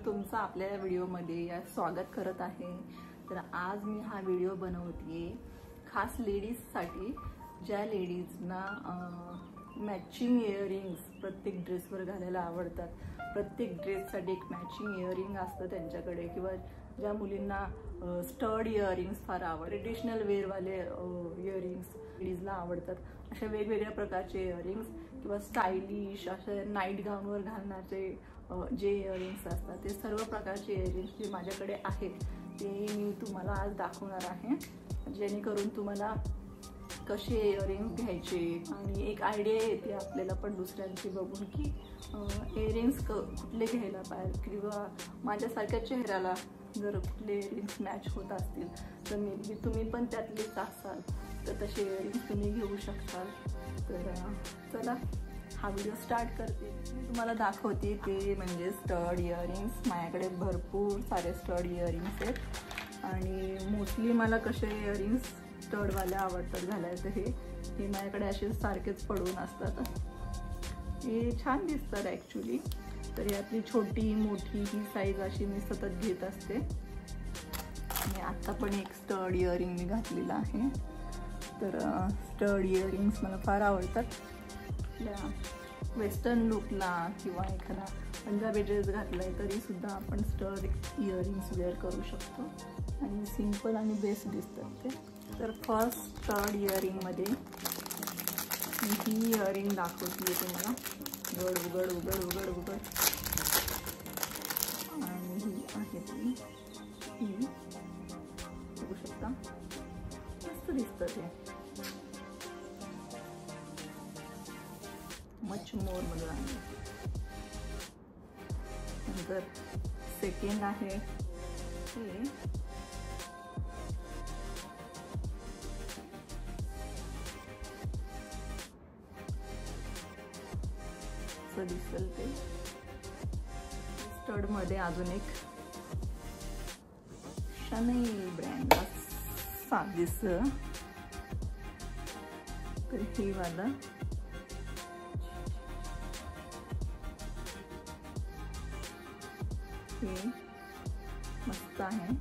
तुमचं आपल्या व्हिडिओमध्ये स्वागत करत आहे। तर आज मी हा व्हिडिओ बनवते खास लेडीजसाठी, ज्या लेडीजना मॅचिंग इयरिंग्स प्रत्येक ड्रेसवर घालायला आवडतात। प्रत्येक ड्रेससाठी एक मॅचिंग इयरिंग असतं त्यांच्याकडे, किंवा ज्या मुलींना स्टड इयरिंग्स फार आवडतात, ट्रेडिशनल वेअरवाले इयरिंग्स लेडीजला आवडतात। अशा वेगवेगळ्या प्रकारचे इयरिंग्स किंवा स्टायलिश असे नाईट गाऊनवर घालण्याचे जे इयरिंग्स असतात, ते सर्व प्रकारचे इयरिंग्स जे माझ्याकडे आहेत ते मी तुम्हाला आज दाखवणार आहे, जेणेकरून तुम्हाला कसे इयरिंग्स घ्यायचे आणि एक आयडिया येते आपल्याला पण दुसऱ्यांची बघून की इयरिंग्स कुठले घ्यायला पाहिजे, किंवा माझ्यासारख्या चेहऱ्याला जर कुठले इयरिंग्स मॅच होत असतील तर मी तुम्ही पण त्यातलेच असाल तर तसे इयरिंग्स तुम्ही घेऊ शकता। तर चला हा व्हिडिओ स्टार्ट करते। मी तुम्हाला दाखवते ते म्हणजे स्टड इयरिंग्स। माझ्याकडे भरपूर सारे स्टड इयरिंग्स आहेत आणि मोस्टली मला कसे इयरिंग्स स्टडवाले आवडतात घालायचं, हे माझ्याकडे असे सारखेच पडून असतात। हे छान दिसतात ॲक्च्युली। तर यातली छोटी मोठी ही साईज अशी मी सतत घेत असते आणि आता पण एक स्टड इयरिंग मी घातलेला आहे। तर स्टड इयरिंग्स मला फार आवडतात। आपल्या वेस्टर्न लुकला किंवा एखादा पंजाबी ड्रेस घातलाय तरी सुद्धा आपण स्टड इयरिंग्स वेअर करू शकतो आणि सिंपल आणि बेस्ट दिसतात ते। तर फर्स्ट स्टड इयरिंगमध्ये मी ही इयरिंग दाखवते तुम्हाला। उघड उघड उघड उघड उघड आणि ही आहे ती, ही बघू शकता, मस्त दिसतं ते। मच मोर मध्ये आहे। नंतर सेकंड आहे हे दिसेल ते स्टड मध्ये अजून एक शनेल ब्रँड साधीस, तर हे वाला हे मस्त आहे।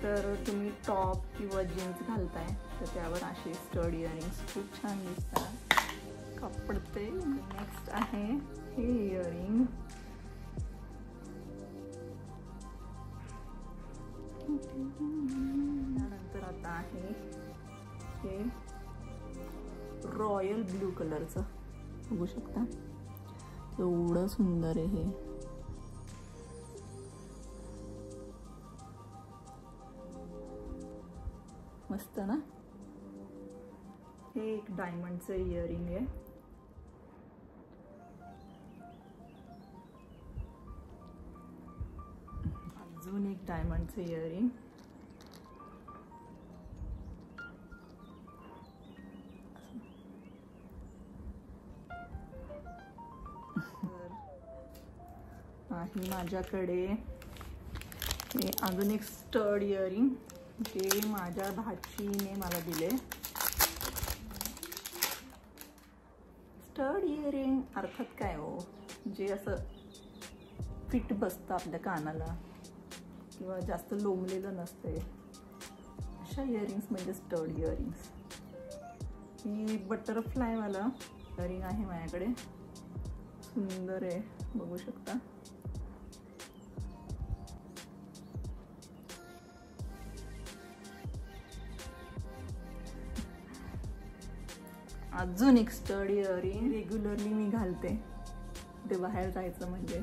तर तुम्ही टॉप किंवा जीन्स घालताय तर त्यावर असे स्टड इयरिंग्स खूप छान दिसतात, कापडते। नेक्स्ट आहे हे इयरिंग, त्यानंतर आता आहे हे रॉयल ब्लू कलरचं, बघू शकता एवढं सुंदर आहे हे। मस्त ना। हे एक डायमंडचं इयरिंग आहे। अजून एक डायमंडचं इयरिंग, आहे माझ्याकडे हे अजून एक स्टड इयरिंग जे माझ्या भाचीने मला दिले। स्टड इयरिंग अर्थात काय हो, जे असं फिट बसतं आपल्या कानाला किंवा जास्त लोंबलेलं नसते, अशा इयरिंग्स म्हणजे स्टड इयरिंग्स। ही बटरफ्लाय वाला इयरिंग आहे माझ्याकडे, सुंदर आहे, बघू शकता। अजून एक स्टड इयरिंग रेग्युलरली मी घालते ते बाहेर जायचं म्हणजे,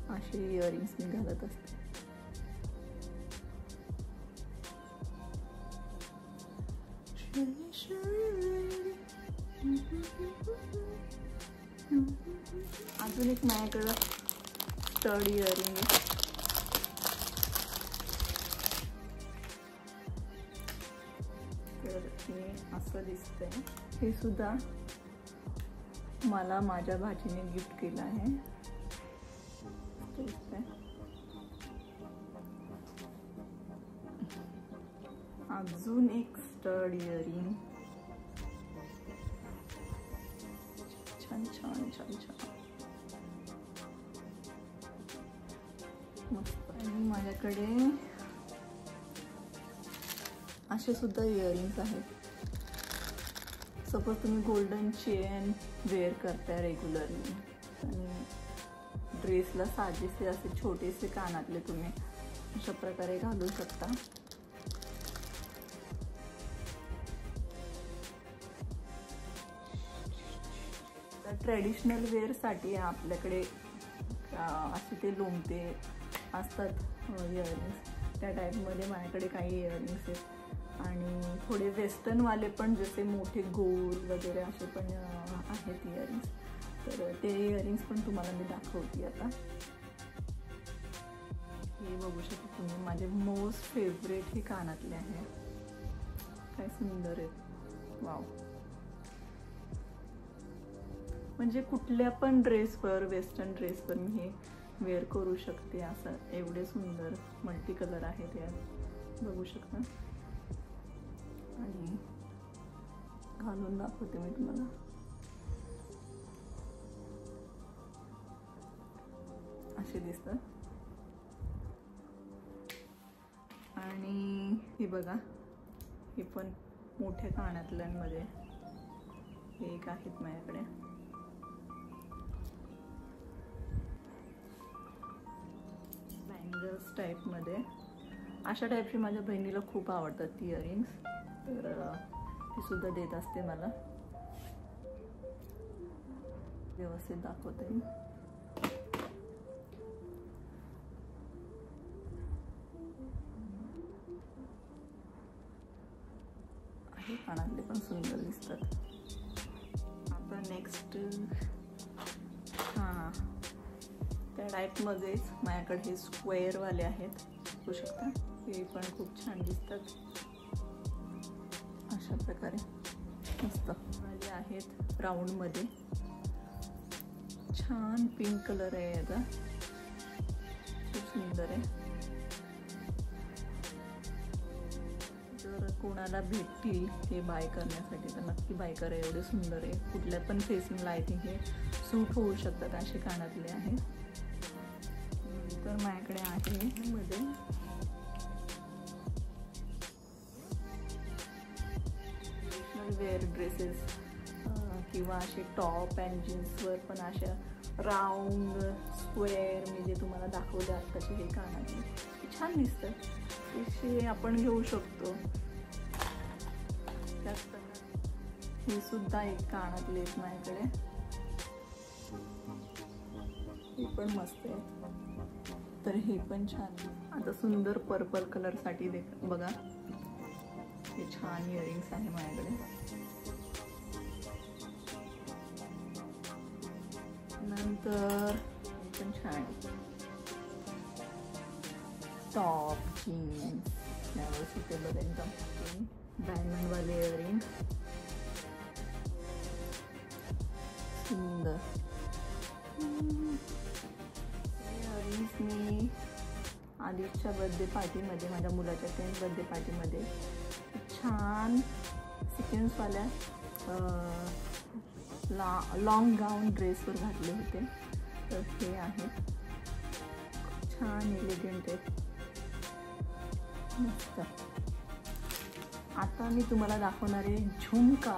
असे इयरिंग्स मी घालत असते। अजून एक माझ्याकडं स्टड इयरिंग आहे, तर हे असं दिसतंय। हे सुद्धा मला माझ्या भाचीने गिफ्ट केलं आहे। अजून एक स्टड इयरिंग, छान छान छान छान। मस्त. आणि माझ्याकडे असे सुद्धा इयरिंग्स आहेत. सपोज तुम्ही गोल्डन चेन वेअर करताय रेग्युलरली आणि ड्रेसला साजेसे असे छोटेसे कानातले तुम्ही अशा प्रकारे घालू शकता. ट्रेडिशनल वेअरसाठी आपल्याकडे असे ते लोंबते असतात इयरिंग्स, त्या टाईपमध्ये माझ्याकडे काही इयरिंग्स आहेत. आणि थोडे वेस्टर्नवाले पण, जसे मोठे गोल वगैरे असे पण आहेत इयरिंग्स. तर ते इयरिंग्स पण तुम्हाला मी दाखवते आता. हे बघू शकता तुम्ही, माझे मोस्ट फेवरेट हे कानातले आहे. काय सुंदर आहेत, वाव. म्हणजे कुठल्या पण ड्रेसवर, वेस्टर्न ड्रेसवर मी हे वेअर करू शकते. असं एवढे सुंदर मल्टी कलर आहेत यात, बघू शकता. आणि घालून दाखवते मी तुम्हाला. असे दिसतात. आणि हे बघा, हे पण मोठ्या कानातल्यांमध्ये हे एक आहेत माझ्याकडे. बँगल्स टाईपमध्ये, अशा टाईपची माझ्या बहिणीला खूप आवडतात ती इयरिंग्स. तर ती सुद्धा देत असते मला. व्यवस्थित दाखवते मी. हे कानातले पण सुंदर दिसतात. आता नेक्स्ट, हां, त्या टाईपमध्येच माझ्याकडे हे स्क्वेअरवाले आहेत, बघू शकता. हे पण खूप छान दिसतात. अशा प्रकारे मस्त वाले आहेत. राऊंडमध्ये छान पिंक कलर आहे याचा, खूप सुंदर आहे. जर कोणाला भेटतील हे बाय करण्यासाठी तर नक्की बाय करा. एवढे सुंदर आहे. कुठल्या पण फेसिंगला आय थिंक हे सूट होऊ शकतात असे कानातले आहेत. तर माझ्याकडे आहे मध्ये वेअर ड्रेसेस किंवा असे टॉप अँड जीन्सवर पण अशा राऊंड स्क्वेअर मी जे तुम्हाला दाखवले आत्ताचे हे कानातले छान दिसतात. तसे आपण घेऊ शकतो. त्यात हे सुद्धा एक कानातले आहेत माझ्याकडे, हे पण मस्त आहे. तर हे पण छान. आता सुंदर पर्पल कलरसाठी बघा, हे छान इयरिंग्स आहे माझ्याकडे. नंतर पण छान टॉप जीन्स यावर सुटेबल एकदम. डायमंडवाले इयरिंग सुंदर. इयरिंग्स मी आधीच्या बर्थडे पार्टीमध्ये, माझ्या मुलाच्या 10th बर्थडे पार्टीमध्ये छान सिक्वेन्सवाल्या लॉंग गाऊन ड्रेसवर घातले होते. तर हे आहेत, छान एलिगंट आहेत, मस्त. आता मी तुम्हाला दाखवणारे झुमका.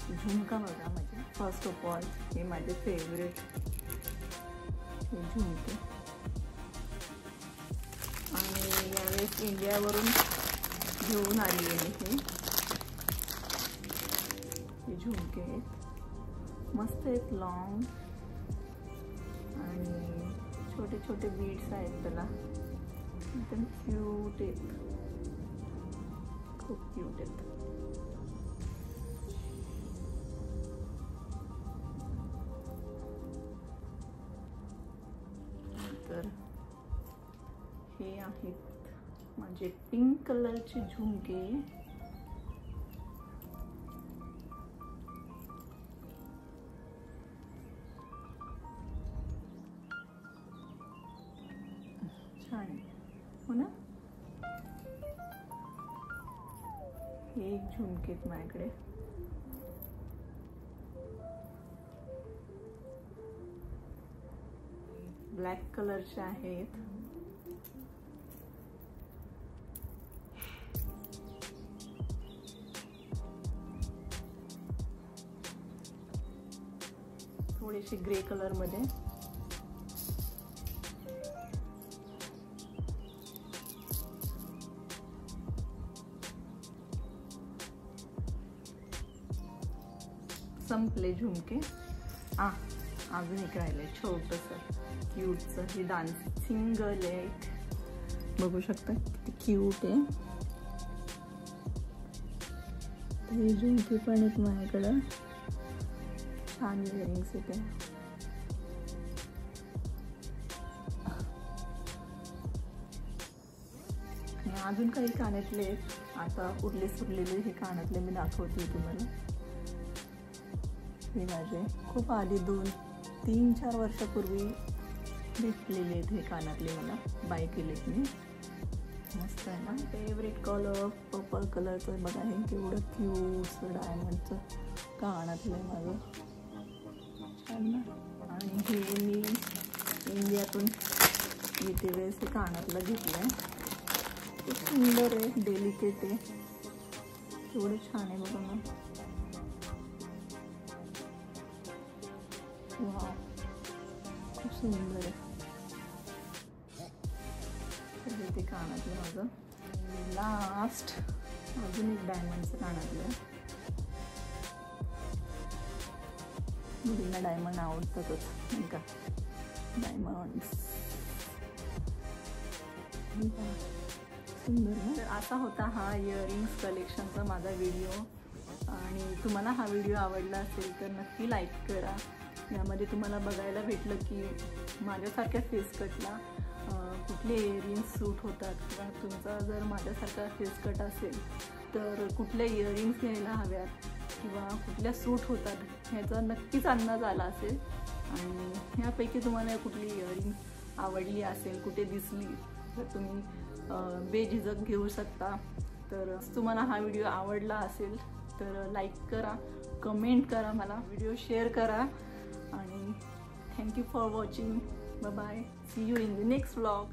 झुमका बघा, म्हणजे फर्स्ट ऑफ ऑल हे माझे फेवरेट हे झुमके. आणि यावेळेस इंडियावरून घेऊन आली आहे हे झुमके आहेत. मस्त आहेत, लॉंग आणि छोटे छोटे बीड्स आहेत त्याला, एकदम क्यूट आहेत, खूप क्यूट आहेत. तर हे आहेत माझे पिंक कलरचे झुमके. छान हो ना. हे एक झुमके आहेत माझ्याकडे. ब्लॅक कलरचे आहेत. थोडेसे ग्रे कलर मध्ये. संपले झुमके. अजून एक राहिलंय छोटंसं क्यूटचं. हे डान्सिंग गर्ल आहे, बघू शकता किती क्यूट आहे. हे झुमके पण आहेत माझ्याकडं. छान इयरिंग्स येते. अजून काही कानातले आहेत. आता उरले सुरलेले हे कानातले मी दाखवते तुम्हाला. हे माझे खूप आधी 2-3-4 वर्षापूर्वी भेटलेले आहेत हे कानातले. मला बाय केलेत मी. मस्त आहे ना. फेवरेट कलर पर्पल कलरचं. बघा हे केवढं क्यूट डायमंडचं कानातलं आहे माझं. छान ना. आणि हे मी इंडियातून येते वेळेस हे कानातलं घेतलं आहे. खूप सुंदर आहे, डेलिकेट आहे, केवढं छान आहे बघा ना. वाव, खूप सुंदर आहे. तर ते कानातलं माझं. लास्ट अजून एक डायमंडचं कानातलं आहे. मुलींना डायमंड आवडतातच नाही का. डायमंड्स सुंदर ना. तर असा होता हा इयरिंग्स कलेक्शनचा माझा व्हिडिओ. आणि तुम्हाला हा व्हिडिओ आवडला असेल तर नक्की लाईक करा. यामध्ये तुम्हाला बघायला भेटलं की माझ्यासारख्या फेस कटला कुठले इयरिंग्स सूट होतात, किंवा तुमचा जर माझ्यासारखा फेस कट असेल तर कुठल्या इयरिंग्स घ्यायला हव्यात किंवा कुठल्या सूट होतात ह्याचा नक्कीच अंदाज आला असेल. आणि ह्यापैकी तुम्हाला कुठली इयरिंग्स आवडली असेल, कुठे दिसली, तर तुम्ही बेझिझक घेऊ शकता. तर तुम्हाला हा व्हिडिओ आवडला असेल तर लाईक करा, कमेंट करा, मला व्हिडिओ शेअर करा. आणि thank you for watching. Bye bye. See you in the next vlog.